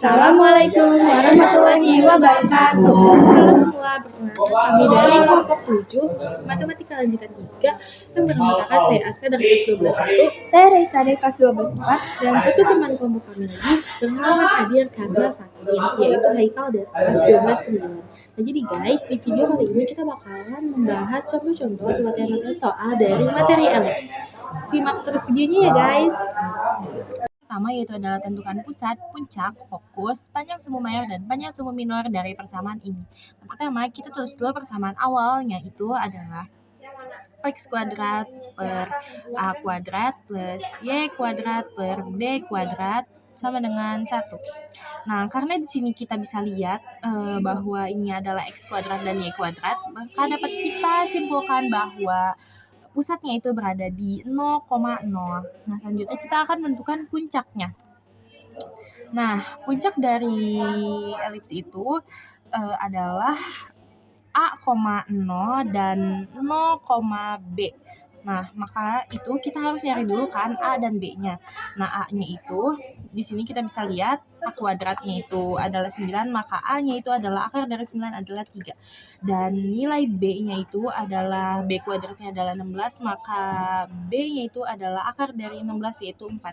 Assalamualaikum warahmatullahi wabarakatuh. Halo semua, perkenalkan kami dari kelompok 7 Matematika Lanjutan 3 yang beranggotakan saya Aska dari kelas 12 Saya Raisa dari kelas 12 dan satu teman kelompok kami lagi bernama hadir karena sakit, yaitu Haikal dari kelas 12 Nah jadi guys, di video kali ini kita bakalan membahas contoh-contoh latihan-latihan soal dari materi elips. Simak terus videonya ya guys. Pertama yaitu adalah tentukan pusat, puncak, fokus, panjang sumbu mayor dan panjang sumbu minor dari persamaan ini. Yang pertama kita tulis dulu persamaan awalnya itu adalah x kuadrat per a kuadrat plus y kuadrat per b kuadrat sama dengan 1. Nah, karena di sini kita bisa lihat bahwa ini adalah x kuadrat dan y kuadrat, maka dapat kita simpulkan bahwa pusatnya itu berada di 0,0. Nah, selanjutnya kita akan menentukan puncaknya. Nah, puncak dari elips itu adalah A, 0 dan 0,B. Nah, maka itu kita harus nyari dulu kan A dan B-nya. Nah, A-nya itu di sini kita bisa lihat A kuadratnya itu adalah 9, maka A-nya itu adalah akar dari 9 adalah 3. Dan nilai B-nya itu adalah B kuadratnya adalah 16, maka B-nya itu adalah akar dari 16 yaitu 4.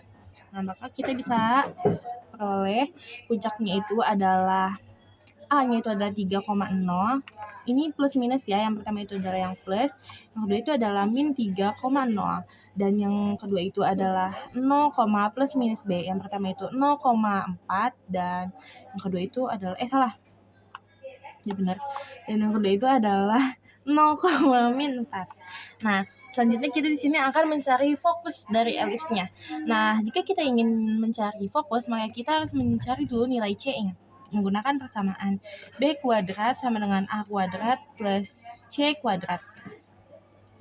Nah, maka kita bisa peroleh puncaknya itu adalah A-nya itu adalah 3,0. Ini plus minus ya. Yang pertama itu adalah yang plus, yang kedua itu adalah min 3,0. Dan yang kedua itu adalah 0, plus minus B. Yang pertama itu 0,4 dan yang kedua itu adalah salah. Ya benar. Dan yang kedua itu adalah 0, min 4. Nah, selanjutnya kita di sini akan mencari fokus dari elipsnya. Nah, jika kita ingin mencari fokus, maka kita harus mencari dulu nilai C-nya menggunakan persamaan B kuadrat sama dengan A kuadrat plus C kuadrat.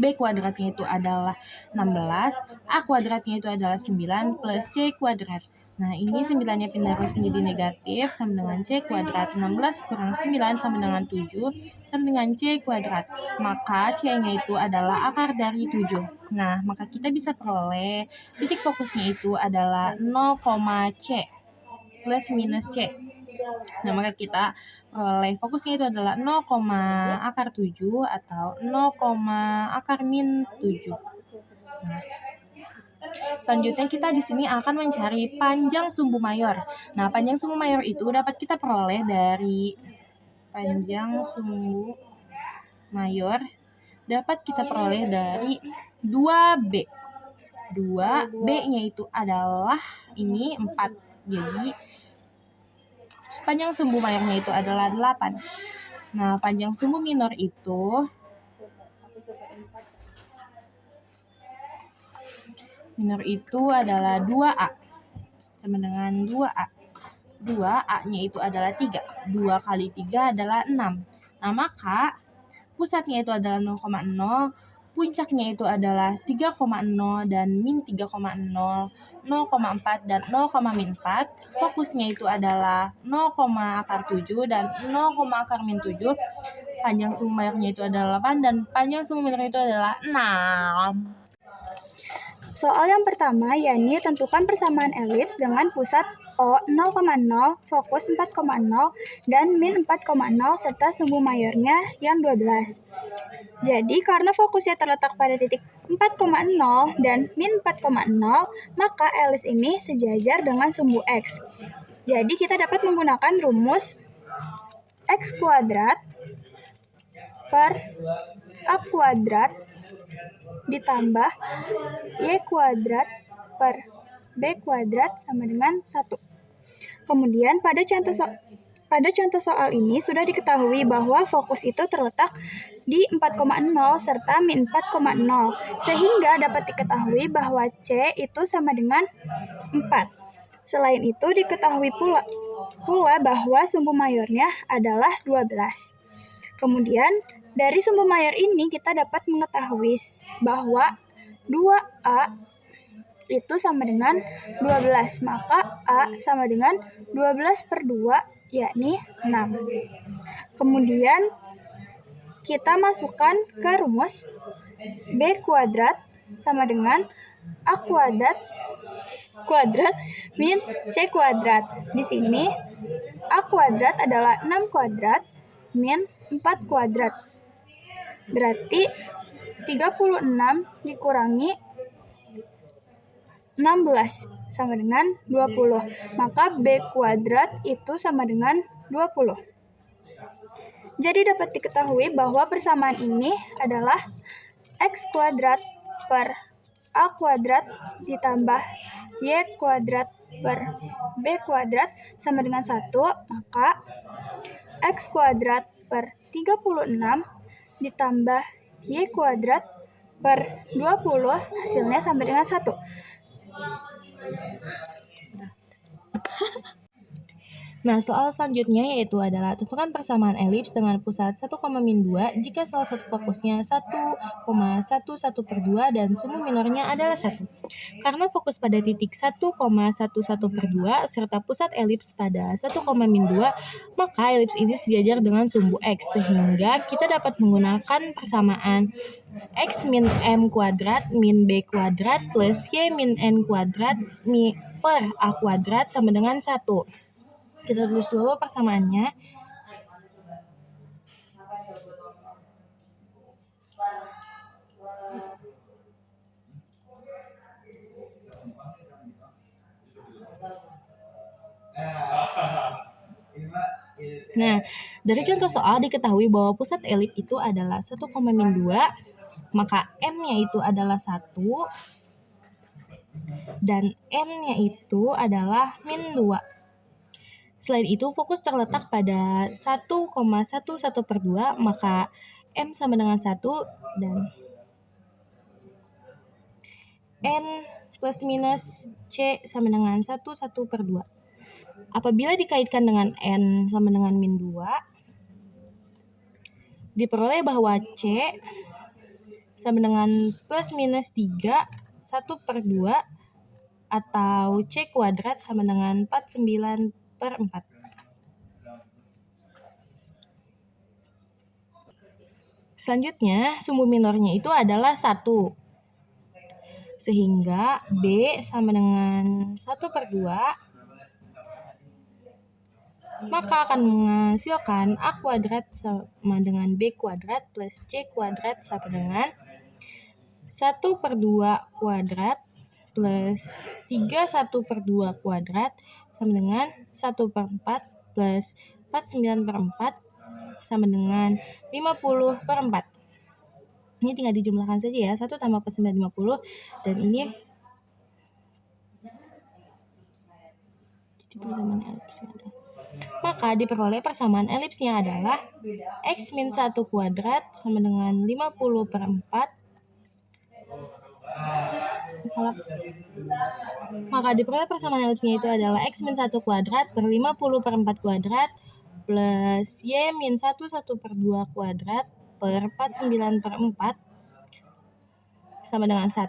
B kuadratnya itu adalah 16, A kuadratnya itu adalah 9 plus C kuadrat. Nah, ini 9-nya pindah terus menjadi negatif sama dengan C kuadrat. 16 kurang 9 sama dengan 7 sama dengan C kuadrat. Maka C-nya itu adalah akar dari 7. Nah, maka kita bisa peroleh titik fokusnya itu adalah 0, C plus minus C. Nah, maka kita peroleh fokusnya itu adalah 0, akar 7 atau 0, akar min 7. Nah, selanjutnya kita di sini akan mencari panjang sumbu mayor. Nah, panjang sumbu mayor itu dapat kita peroleh dari panjang sumbu mayor dapat kita peroleh dari 2B. 2B-nya itu adalah ini 4. Jadi panjang sumbu mayornya itu adalah 8. Nah, panjang sumbu minor itu adalah 2A. Sama dengan 2A. 2A-nya itu adalah 3. 2 kali 3 adalah 6. Nah, maka pusatnya itu adalah 0,0. Puncaknya itu adalah 3,0 dan min 3,0, 0,4 dan 0,4. Fokusnya itu adalah 0, akar 7 dan 0, akar min 7. Panjang sumbu mayornya itu adalah 8 dan panjang sumbu minornya itu adalah 6. Soal yang pertama yakni tentukan persamaan elips dengan pusat O 0,0, fokus 4,0, dan min 4,0 serta sumbu mayornya yang 12. Jadi karena fokusnya terletak pada titik 4,0 dan min 4,0, maka elips ini sejajar dengan sumbu X. Jadi kita dapat menggunakan rumus X kuadrat per A kuadrat ditambah Y kuadrat per B kuadrat sama dengan 1. Kemudian pada contoh soal ini sudah diketahui bahwa fokus itu terletak di 4,0 serta min 4,0, sehingga dapat diketahui bahwa C itu sama dengan 4. Selain itu diketahui pula bahwa sumbu mayornya adalah 12. Kemudian dari sumbu mayor ini kita dapat mengetahui bahwa 2A itu sama dengan 12, maka A sama dengan 12 per 2, yakni 6. Kemudian kita masukkan ke rumus B kuadrat sama dengan A kuadrat min C kuadrat. Di sini A kuadrat adalah 6 kuadrat min 4 kuadrat. Berarti 36 dikurangi 16 sama dengan 20. Maka B kuadrat itu sama dengan 20. Jadi dapat diketahui bahwa persamaan ini adalah X kuadrat per A kuadrat ditambah Y kuadrat per B kuadrat sama dengan 1, maka X kuadrat per 36 ditambah Y kuadrat per 20 hasilnya sama dengan 1. Nah, soal selanjutnya yaitu adalah tentukan persamaan elips dengan pusat 1,2 jika salah satu fokusnya 1,11/2 dan sumbu minornya adalah 1. Karena fokus pada titik 1,11/2 serta pusat elips pada 1,2, maka elips ini sejajar dengan sumbu X, sehingga kita dapat menggunakan persamaan X min M kuadrat min B kuadrat plus Y min N kuadrat per A kuadrat sama dengan 1. Kita tulis dulu persamaannya. Nah, dari contoh soal diketahui bahwa pusat elip itu adalah 1,2, maka M-nya itu adalah 1 dan N-nya itu adalah min 2. Selain itu, fokus terletak pada 1,11/2, maka M sama dengan 1 dan N plus minus C sama dengan 1/2. Apabila dikaitkan dengan N sama dengan min 2, diperoleh bahwa C sama dengan plus minus 3, 1/2, atau C kuadrat sama dengan 49/4. Selanjutnya, sumbu minornya itu adalah 1. Sehingga B sama dengan 1/2, maka akan menghasilkan A kuadrat sama dengan B kuadrat plus C kuadrat sama dengan 1/2 kuadrat plus 3 1/2 kuadrat sama dengan 1/4 plus 49/4 sama dengan 50/4. Ini tinggal dijumlahkan saja ya, 1 tambah 49 50, dan ini maka diperoleh persamaan elipsnya adalah X min 1 kuadrat sama dengan 50/4. Maka diperoleh persamaan elipsnya itu adalah X min 1 kuadrat per 50/4 kuadrat plus Y min 1/2 kuadrat per 49/4 sama dengan 1.